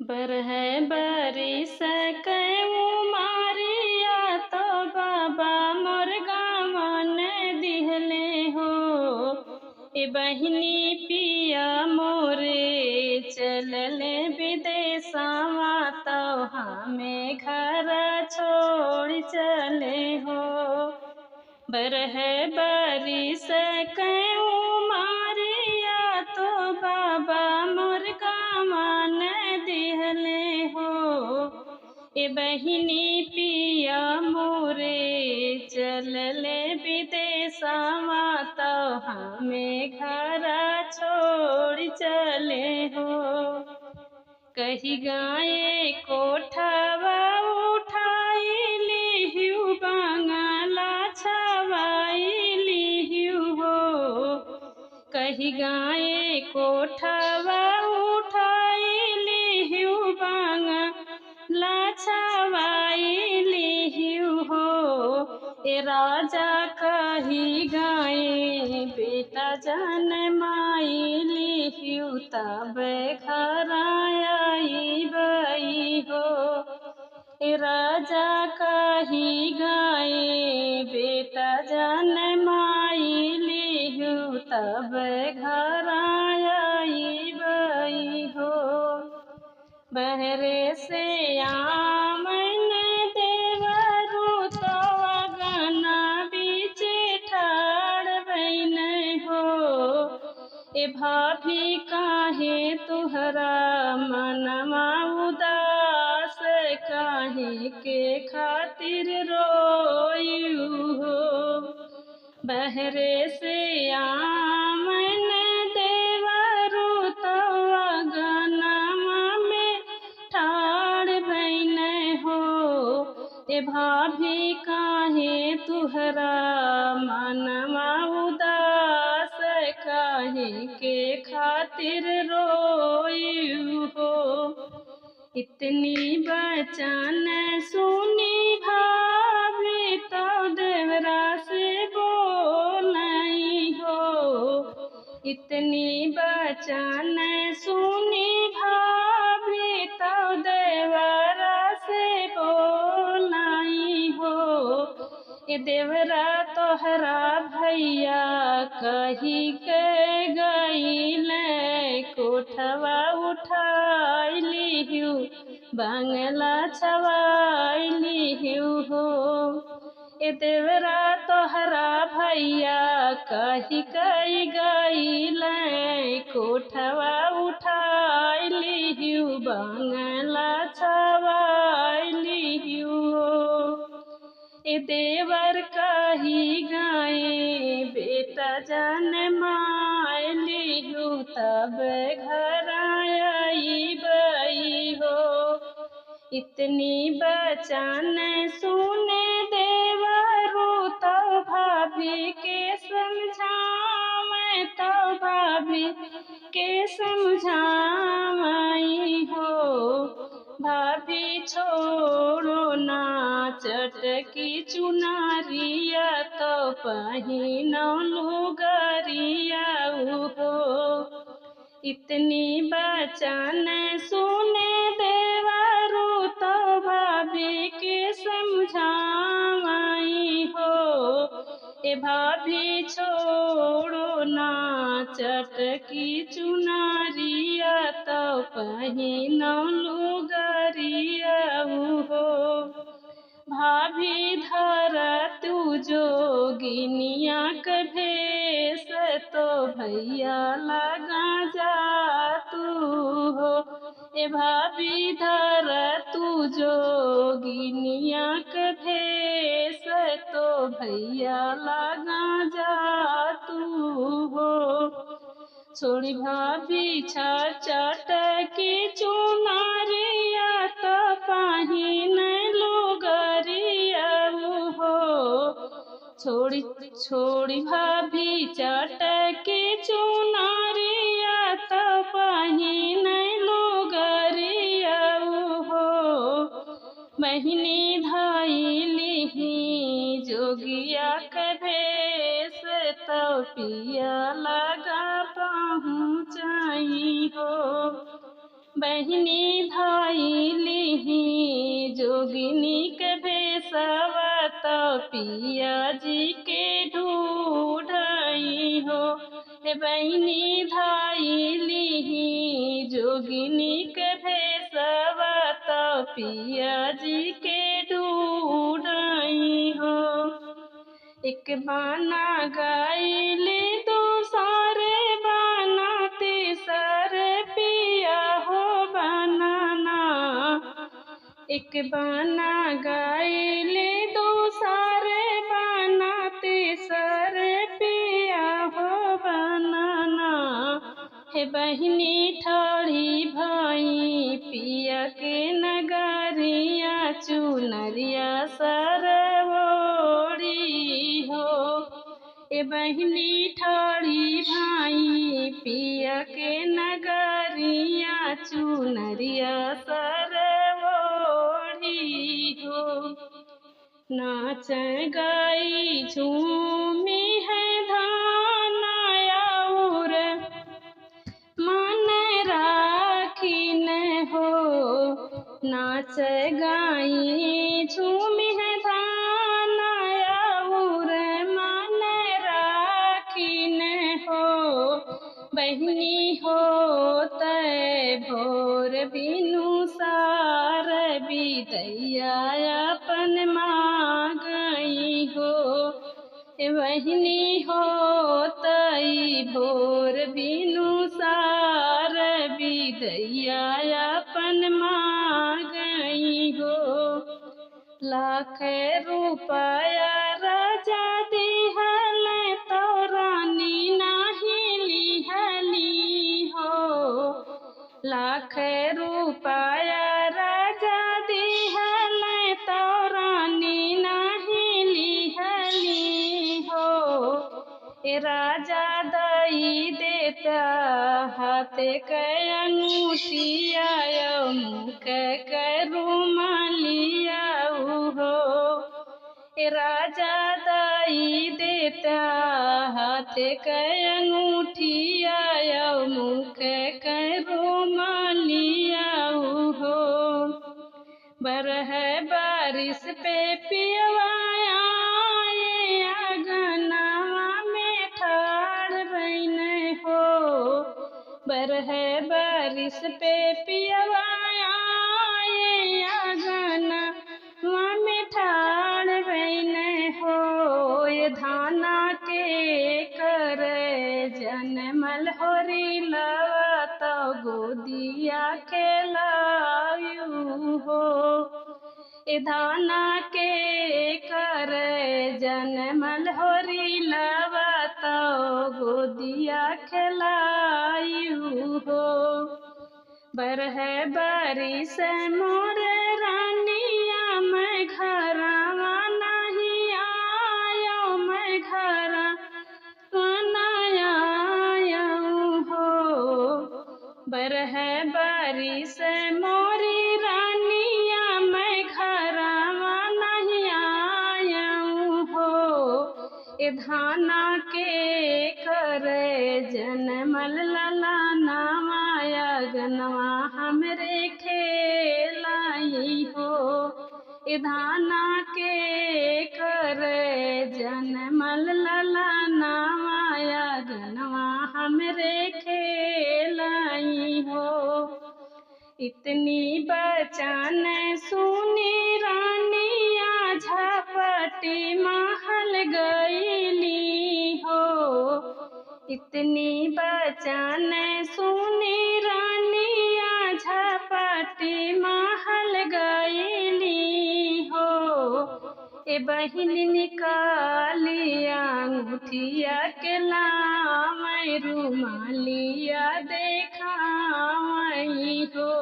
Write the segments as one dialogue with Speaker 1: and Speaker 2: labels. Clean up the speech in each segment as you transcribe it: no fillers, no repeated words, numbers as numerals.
Speaker 1: बरह बरिस कऊ मारिया तो बाबा मोर गावन दिहले हो। ए बहिनी पिया मोरे चलले विदेशवा तो हमें घर छोड़ चले हो। बरह बरिस कऊ मारिया तो बाबा मोर गावन दिहले हो। ए बहिनी पिया मोरे चलले विदेशवा तो हमें घर छोड़ चले हो। कही गाये कोठवा उठाई लिहु बंगला छवाई लिहु हो। कही गाये कोठवा उठाई लिहु बंगला छवाई लिहु हो। ए राजा कही गाये बेटा जनमाई लिहु तब घर आई बई हो। ए राजा कही गाये बेटा जनमाई लिहु तब घर आई बई हो। बहरे से आमन देवरु तो अगना बीचे ठाड़ बइन हो। ए भाभी काहे तुहरा मनवा उदास काहे के खातिर रोयू हो। बहरे से आमन देवरु तो अगनमा में ठाड़ बइन हो। ए भाभी काहे तुहरा मनवा उदास काहे के खातिर रोयू हो। इतनी बचन सुनी भाभी तो देवरा से बोलई हो। इतनी बचन सुनी भाभी तो देवरा से बोलई हो। ए देवरा तोहरा भैया कही के गईल कोठवा उठाई लिहु बंगला छवाई लिहु हो। ए देवरा तोहरा भैया कही कई गईल कोठवा उठाई लिहु बंगला छवाई लिहु हो। ए देवर कही गाये बेटा जनमाई लिहु तब घर आई बई हो। इतनी बचन सुने देवरु तो भाभी के समझावे तो भाभी के समझावई हो। भाभी छोड़ो ना चटकी चुनारिया तो पहिनो लुगरिया हो। इतनी बचन सुने देवरु तो भाभी के समझावई हो। ए भाभी छोड़ो ना चटकी चुनारिया तो पहिनो लुगरिया हो। भाभी धर तू जोगिनिया के भेष तो भैया लगा जा तू हो। ए भाभी धर तू जोगिनिया के भेष तो भैया लगा जा तू हो। छोड़ी भाभी छट की चुनारिया तो पहिन लुगरिया हो। छोड़ी भाभी चटकी चुनारिया तो पहिन लुगरिया हो। बहिनी धाई लिही जोगिया के भेष तो पिया लगा पहुँचाई हो। बहिनी धइलिही जोगिनी के भेषवा तो पिया जी के ढूढ़ई हो। हे बहिनी धइलिही जोगिनी के भेषवा तो पिया जी के ढूढ़ई हो। एक बाना गाइले दूसरे बाना तीसरे पिया हो बनाना। एक बाना गाइले दूसरे बाना तीसरे पिया हो बनाना। हे बहिनी ठोड़ी भई पिया के नगरिया चुनरिया सरवोड़ी हो। ए बहिनी ठोड़ी भाई पिया के नगरिया चुनरिया सरवोड़ी हो। नाच गाई झूमी है धानाया और मन राखी न हो। नाच गाई झूमी है धानाया और मन राखी न हो। बहिनी हो तय भोर बिनु सार बिदैया अपन मांगई हो। बहिनी हो तई भोर बिनु सार बिदैया अपन मांगई हो। लाख रुपया राजा दिहल तो रानी नाही लिहली हो। लाख रुपया राजा दिहल तो रानी नाही लिहली हो। ए राजा दई देता हाथ के अंगूठिया मुख के रुमालिया हो। ए राजा दई देता हाथ के अंगूठिया मुख के रुमालिया हो। बरह बारिश पे पियवाया आंगनवा में ठाड़ बन हो। बरह बारिश पे पियवाया आंगनवा में ठाड़ बन हो। ये धाना के कर जनमल होरी लवा तो गोदिया खेलायू हो। ए धाना के कर जनमल होरी लवा तो गोदिया खेलायू हो। बरह बारिश मोर रानिया मैं घरवा नहीं आया। मैं घरवा नहीं आया हो। बरह बारिश मोरी रानिया मैं घरवा नहीं आया हो। ए धाना के कर जनमल लला नामाया गनवा हमरे खेलाई हो। ए धाना के कर जनमल लला नामाया गनवा हमरे खेलाई हो। इतनी बचन सुनी रानिया झपटी महल गईली हो। इतनी बचन सुनी रानिया झपटी महल गईली हो। ए बहिन निकालिया अंगूठिया के लावै रुमालिया देखावै हो।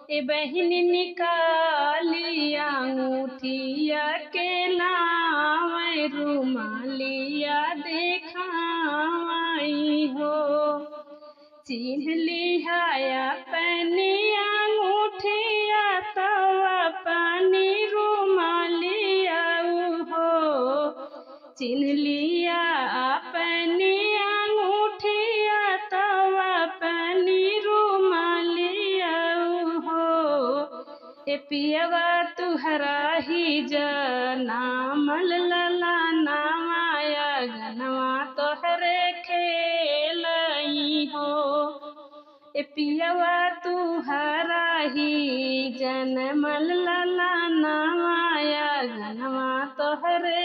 Speaker 1: ए बहिन निकालिया अंगूठिया के लावै रुमालिया देखावै हो। चिन्ह लिया अपनी अंगूठिया तो अपनी रुमालिया हो। चिन्ह लिया अपनी अंगूठिया तो अपनी रुमालिया ए पियवा तुहरा ही नाम लला नामाया गनवा तोहरे खेलई हो। ए पियवा तुहरा ही जनमल लला नामाया गनवा तोहरे